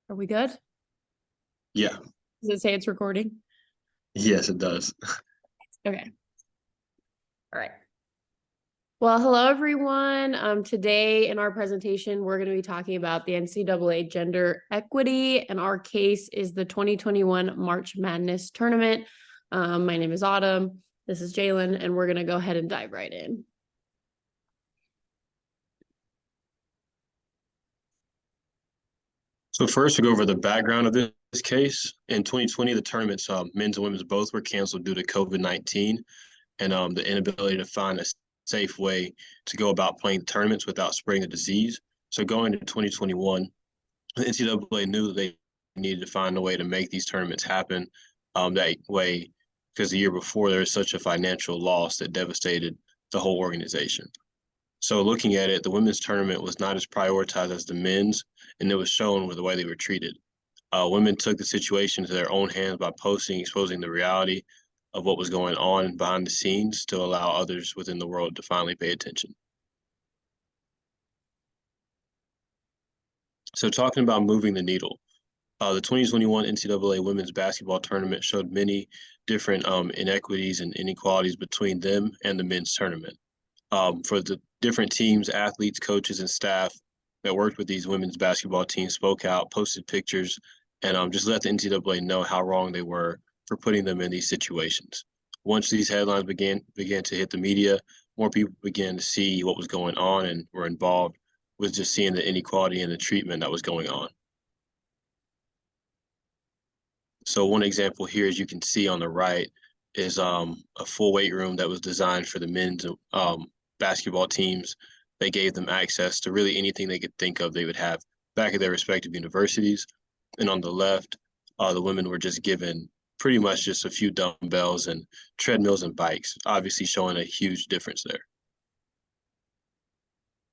Are we good? Yeah, Does it say it's recording? yes, it does. Okay. All right. Well, hello everyone. Today in our presentation, we're going to be talking about the NCAA gender equity, and our case is the 2021 March Madness tournament. My name is Autumn. This is Jaylon, and we're going to go ahead and dive right in. So first, we go over the background of this case. In 2020, the tournaments, men's and women's both were canceled due to COVID-19 and the inability to find a safe way to go about playing tournaments without spreading the disease. So going into 2021, the NCAA knew that they needed to find a way to make these tournaments happen that way because the year before there was such a financial loss that devastated the whole organization. So looking at it, the women's tournament was not as prioritized as the men's, and it was shown with the way they were treated. Women took the situation into their own hands by posting, exposing the reality of what was going on behind the scenes to allow others within the world to finally pay attention. So talking about moving the needle, the 2021 NCAA women's basketball tournament showed many different inequities and inequalities between them and the men's tournament. For the different teams, athletes, coaches, and staff that worked with these women's basketball teams spoke out, posted pictures, and just let the NCAA know how wrong they were for putting them in these situations. Once these headlines began to hit the media, more people began to see what was going on and were involved with just seeing the inequality and the treatment that was going on. So one example here, as you can see on the right, is a full weight room that was designed for the men's basketball teams. They gave them access to really anything they could think of they would have back at their respective universities. And on the left, the women were just given pretty much just a few dumbbells and treadmills and bikes, obviously showing a huge difference there.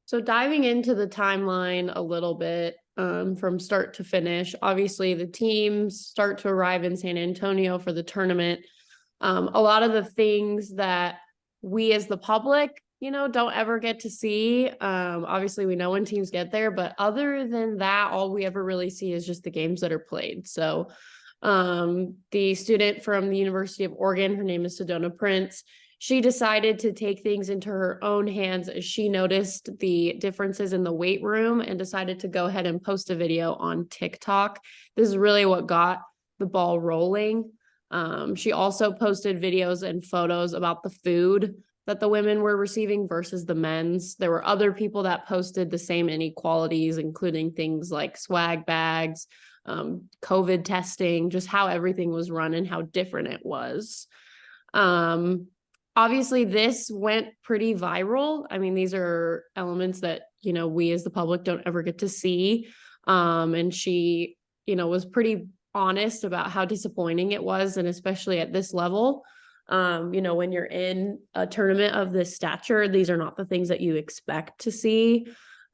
So diving into the timeline a little bit, from start to finish, obviously the teams start to arrive in San Antonio for the tournament. A lot of the things that we as the public, don't ever get to see. Obviously we know when teams get there, but other than that, all we ever really see is just the games that are played. So the student from the University of Oregon, her name is Sedona Prince, she decided to take things into her own hands as she noticed the differences in the weight room and decided to go ahead and post a video on TikTok. This is really what got the ball rolling. She also posted videos and photos about the food that the women were receiving versus the men's. There were other people that posted the same inequalities, including things like swag bags, COVID testing, just how everything was run and how different it was. Obviously this went pretty viral. I mean, these are elements that, we as the public don't ever get to see. And she, was pretty honest about how disappointing it was. And especially at this level, when you're in a tournament of this stature, these are not the things that you expect to see.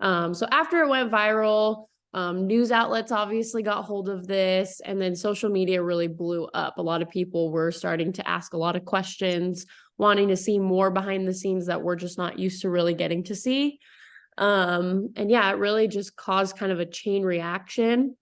So after it went viral, news outlets obviously got hold of this, and then social media really blew up. A lot of people were starting to ask a lot of questions, wanting to see more behind the scenes that we're just not used to really getting to see. And yeah, it really just caused kind of a chain reaction.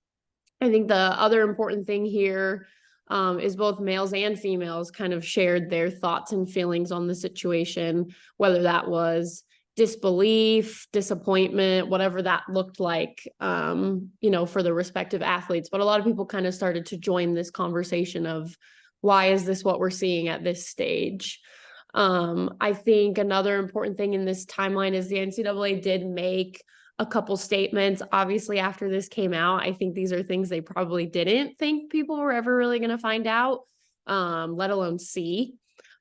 I think the other important thing here is both males and females kind of shared their thoughts and feelings on the situation, whether that was disbelief, disappointment, whatever that looked like, for the respective athletes. But a lot of people kind of started to join this conversation of why is this what we're seeing at this stage? I think another important thing in this timeline is the NCAA did make a couple statements. Obviously, after this came out, I think these are things they probably didn't think people were ever really going to find out, let alone see.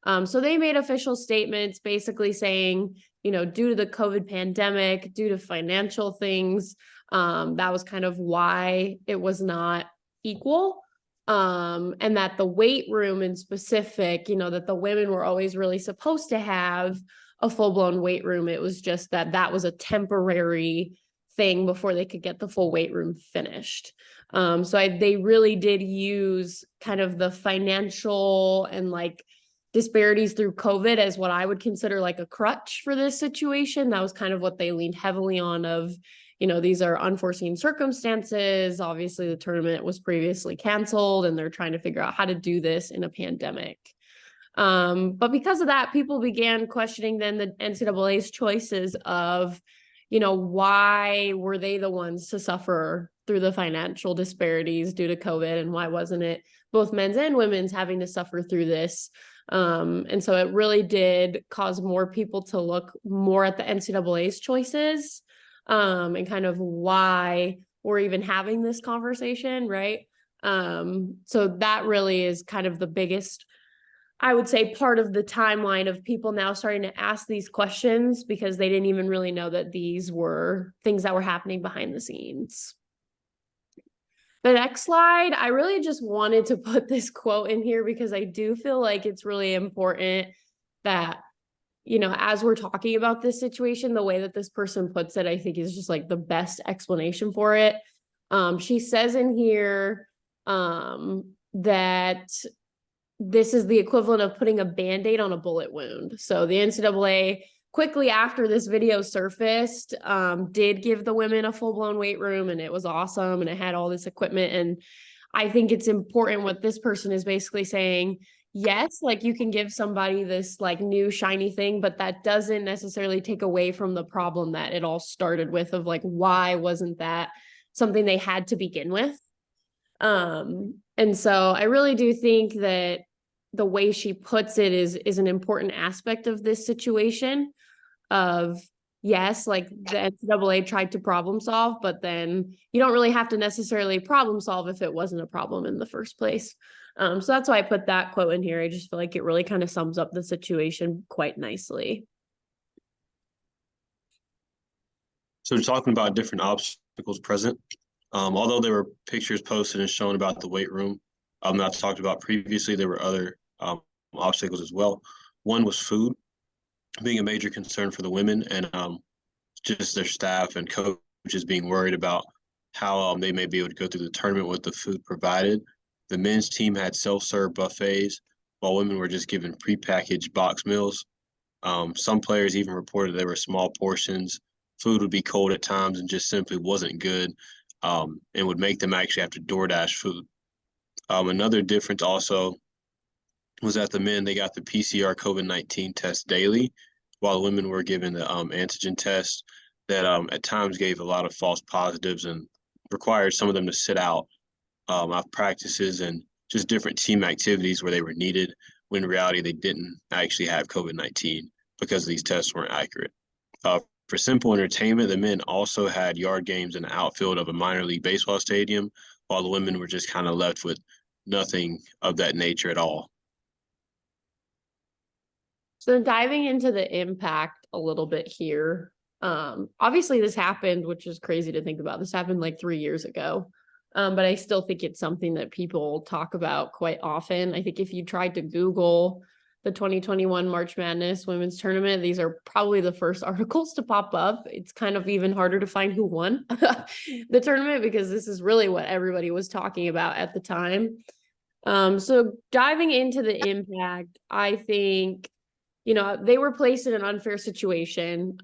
So they made official statements basically saying, due to the COVID pandemic, due to financial things, that was kind of why it was not equal. And that the weight room in specific, that the women were always really supposed to have a full-blown weight room. It was just that was a temporary thing before they could get the full weight room finished. They really did use kind of the financial and disparities through COVID as what I would consider like a crutch for this situation. That was kind of what they leaned heavily on of, these are unforeseen circumstances. Obviously, the tournament was previously canceled, and they're trying to figure out how to do this in a pandemic. But because of that, people began questioning then the NCAA's choices of, why were they the ones to suffer through the financial disparities due to COVID, and why wasn't it both men's and women's having to suffer through this? And so it really did cause more people to look more at the NCAA's choices, and kind of why we're even having this conversation, right? So that really is kind of the biggest, I would say, part of the timeline of people now starting to ask these questions, because they didn't even really know that these were things that were happening behind the scenes. The next slide, I really just wanted to put this quote in here because I do feel like it's really important that, as we're talking about this situation, the way that this person puts it, I think is just like the best explanation for it. She says in here that this is the equivalent of putting a Band-Aid on a bullet wound. So the NCAA, quickly after this video surfaced, did give the women a full-blown weight room, and it was awesome, and it had all this equipment. And I think it's important what this person is basically saying. Yes, like, you can give somebody this like new shiny thing, but that doesn't necessarily take away from the problem that it all started with, of like, why wasn't that something they had to begin with? And so I really do think that the way she puts it is an important aspect of this situation of, yes, like the NCAA tried to problem solve, but then you don't really have to necessarily problem solve if it wasn't a problem in the first place. So that's why I put that quote in here. I just feel like it really kind of sums up the situation quite nicely. So talking about different obstacles present, although there were pictures posted and shown about the weight room that I talked about previously, there were other obstacles as well. One was food being a major concern for the women, and just their staff and coaches being worried about how they may be able to go through the tournament with the food provided. The men's team had self-serve buffets, while women were just given prepackaged box meals. Some players even reported there were small portions. Food would be cold at times and just simply wasn't good, and would make them actually have to DoorDash food. Another difference also was that the men, they got the PCR COVID-19 test daily, while the women were given the antigen test that at times gave a lot of false positives and required some of them to sit out of practices and just different team activities where they were needed, when in reality they didn't actually have COVID-19 because these tests weren't accurate. For simple entertainment, the men also had yard games in the outfield of a minor league baseball stadium, while the women were just kind of left with nothing of that nature at all. So diving into the impact a little bit here, obviously this happened, which is crazy to think about. This happened like 3 years ago, but I still think it's something that people talk about quite often. I think if you tried to Google the 2021 March Madness Women's Tournament, these are probably the first articles to pop up. It's kind of even harder to find who won the tournament, because this is really what everybody was talking about at the time. So diving into the impact, I think, they were placed in an unfair situation.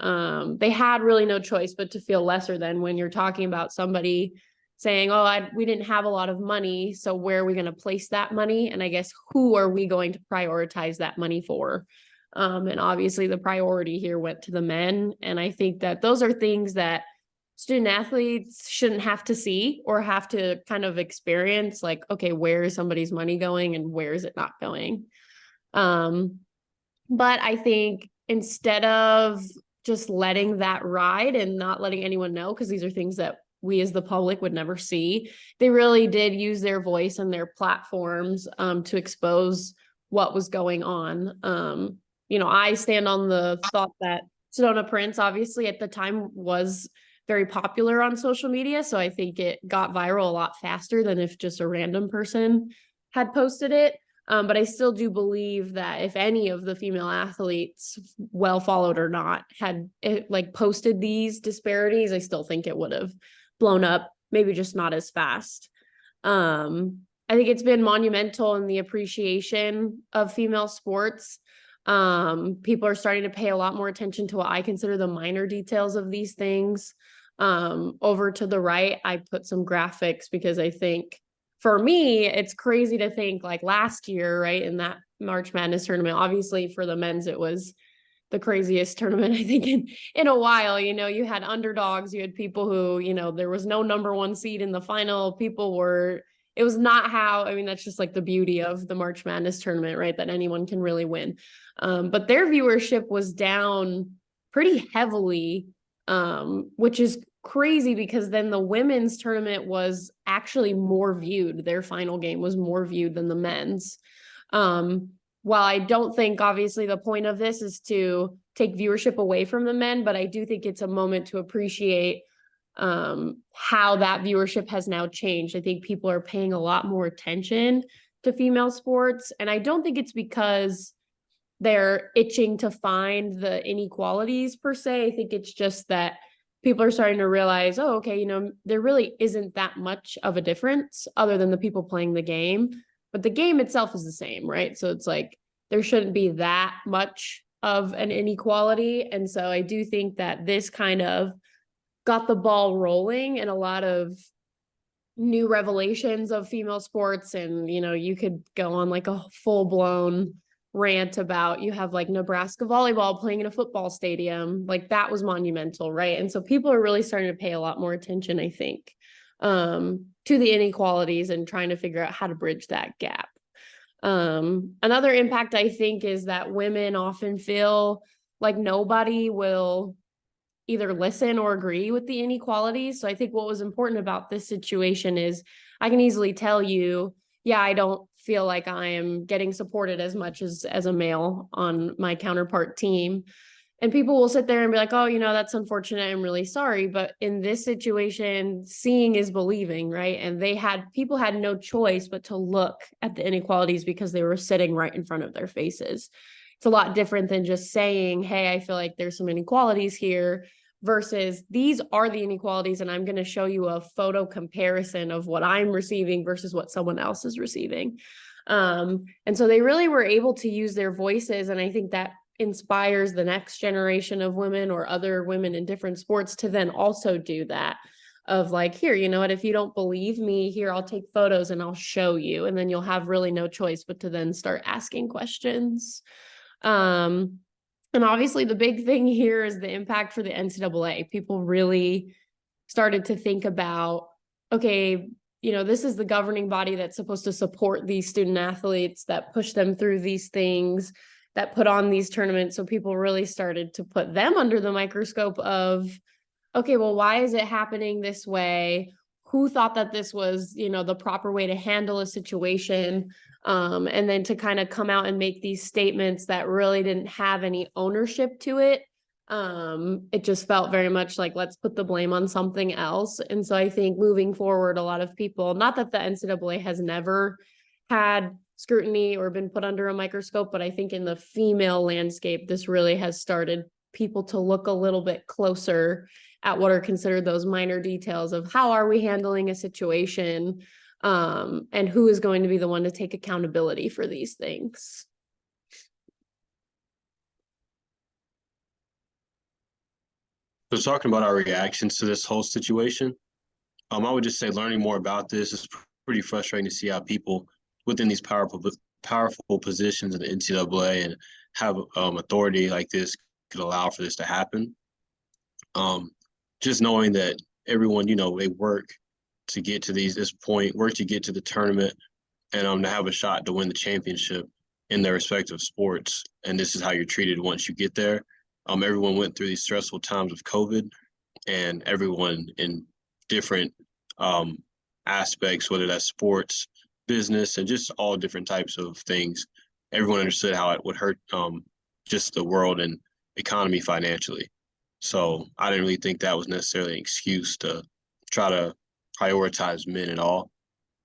They had really no choice but to feel lesser than, when you're talking about somebody saying, we didn't have a lot of money, so where are we going to place that money? And I guess, who are we going to prioritize that money for? And obviously the priority here went to the men. And I think that those are things that student athletes shouldn't have to see or have to kind of experience, like, okay, where is somebody's money going and where is it not going? But I think instead of just letting that ride and not letting anyone know, because these are things that we as the public would never see, they really did use their voice and their platforms to expose what was going on. I stand on the thought that Sedona Prince, obviously at the time, was very popular on social media. So I think it got viral a lot faster than if just a random person had posted it. But I still do believe that if any of the female athletes, well followed or not, had posted these disparities, I still think it would have blown up, maybe just not as fast. I think it's been monumental in the appreciation of female sports. People are starting to pay a lot more attention to what I consider the minor details of these things. Over to the right, I put some graphics because I think for me, it's crazy to think like last year, right, in that March Madness tournament, obviously for the men's, it was the craziest tournament I think in a while. You had underdogs, you had people who, there was no number one seed in the final. It was not how, I mean, that's just like the beauty of the March Madness tournament, right? That anyone can really win. But their viewership was down pretty heavily, which is crazy because then the women's tournament was actually more viewed. Their final game was more viewed than the men's. While I don't think obviously the point of this is to take viewership away from the men, but I do think it's a moment to appreciate how that viewership has now changed. I think people are paying a lot more attention to female sports, and I don't think it's because they're itching to find the inequalities per se. I think it's just that people are starting to realize, oh, okay, there really isn't that much of a difference other than the people playing the game. But the game itself is the same, right? So it's like there shouldn't be that much of an inequality. And so I do think that this kind of got the ball rolling and a lot of new revelations of female sports. And, you could go on like a full blown rant about you have like Nebraska volleyball playing in a football stadium. Like that was monumental, right? And so people are really starting to pay a lot more attention, I think, to the inequalities and trying to figure out how to bridge that gap. Another impact, I think, is that women often feel like nobody will either listen or agree with the inequalities. So I think what was important about this situation is I can easily tell you, yeah, I don't feel like I am getting supported as much as a male on my counterpart team. And people will sit there and be like, oh, that's unfortunate. I'm really sorry. But in this situation, seeing is believing, right? And people had no choice but to look at the inequalities because they were sitting right in front of their faces. It's a lot different than just saying, hey, I feel like there's some inequalities here versus these are the inequalities. And I'm going to show you a photo comparison of what I'm receiving versus what someone else is receiving. And so they really were able to use their voices. And I think that inspires the next generation of women or other women in different sports to then also do that of like, here, you know what, if you don't believe me, here, I'll take photos and I'll show you. And then you'll have really no choice but to then start asking questions. And obviously the big thing here is the impact for the NCAA. People really started to think about, okay, this is the governing body that's supposed to support these student athletes, that push them through these things, that put on these tournaments. So people really started to put them under the microscope of, okay, well, why is it happening this way? Who thought that this was, the proper way to handle a situation? And then to kind of come out and make these statements that really didn't have any ownership to it. It just felt very much like, let's put the blame on something else. And so I think moving forward, a lot of people, not that the NCAA has never had scrutiny or been put under a microscope, but I think in the female landscape, this really has started people to look a little bit closer at what are considered those minor details of how are we handling a situation, and who is going to be the one to take accountability for these things. So talking about our reactions to this whole situation, I would just say learning more about this is pretty frustrating to see how people within these powerful positions in the NCAA and have authority like this could allow for this to happen. Just knowing that everyone, they work to get to this point, work to get to the tournament, and to have a shot to win the championship in their respective sports. And this is how you're treated once you get there. Everyone went through these stressful times of COVID, and everyone in different aspects, whether that's sports, business, and just all different types of things. Everyone understood how it would hurt just the world and economy financially. So I didn't really think that was necessarily an excuse to try to prioritize men at all.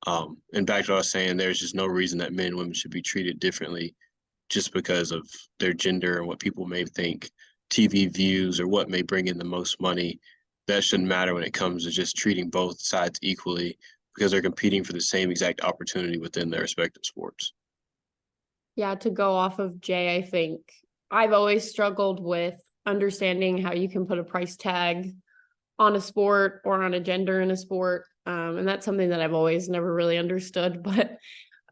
And back to what I was saying, there's just no reason that men and women should be treated differently just because of their gender and what people may think, TV views, or what may bring in the most money. That shouldn't matter when it comes to just treating both sides equally because they're competing for the same exact opportunity within their respective sports. Yeah, to go off of Jay, I think I've always struggled with understanding how you can put a price tag on a sport or on a gender in a sport. And that's something that I've always never really understood. But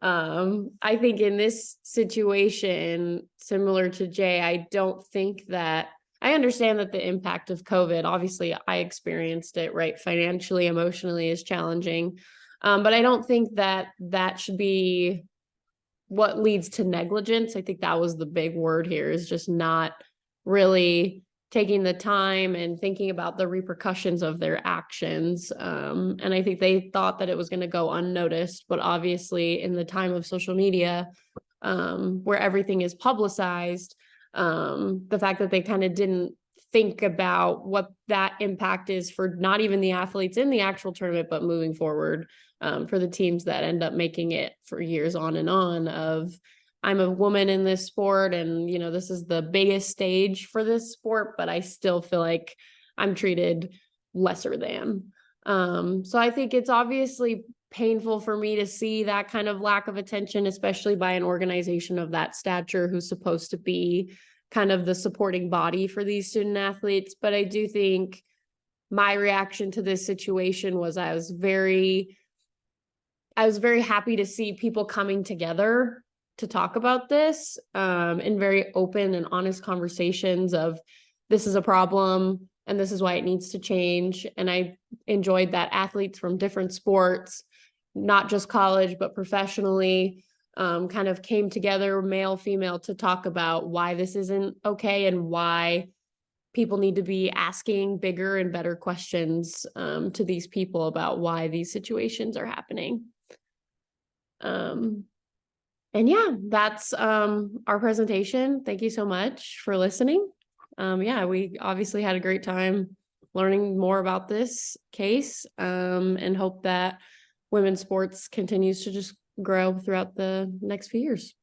I think in this situation, similar to Jay, I don't think that I understand that the impact of COVID, obviously I experienced it, right? Financially, emotionally is challenging. But I don't think that that should be what leads to negligence. I think that was the big word here, is just not really taking the time and thinking about the repercussions of their actions. And I think they thought that it was going to go unnoticed, but obviously in the time of social media, where everything is publicized, the fact that they kind of didn't think about what that impact is for not even the athletes in the actual tournament, but moving forward, for the teams that end up making it for years on and on of, I'm a woman in this sport and, you know, this is the biggest stage for this sport, but I still feel like I'm treated lesser than. So I think it's obviously painful for me to see that kind of lack of attention, especially by an organization of that stature who's supposed to be kind of the supporting body for these student athletes. But I do think my reaction to this situation was I was very happy to see people coming together to talk about this, in very open and honest conversations of, this is a problem and this is why it needs to change. And I enjoyed that athletes from different sports, not just college, but professionally, kind of came together, male, female, to talk about why this isn't okay and why people need to be asking bigger and better questions, to these people about why these situations are happening. And yeah, that's our presentation. Thank you so much for listening. Yeah, we obviously had a great time learning more about this case, and hope that women's sports continues to just grow throughout the next few years.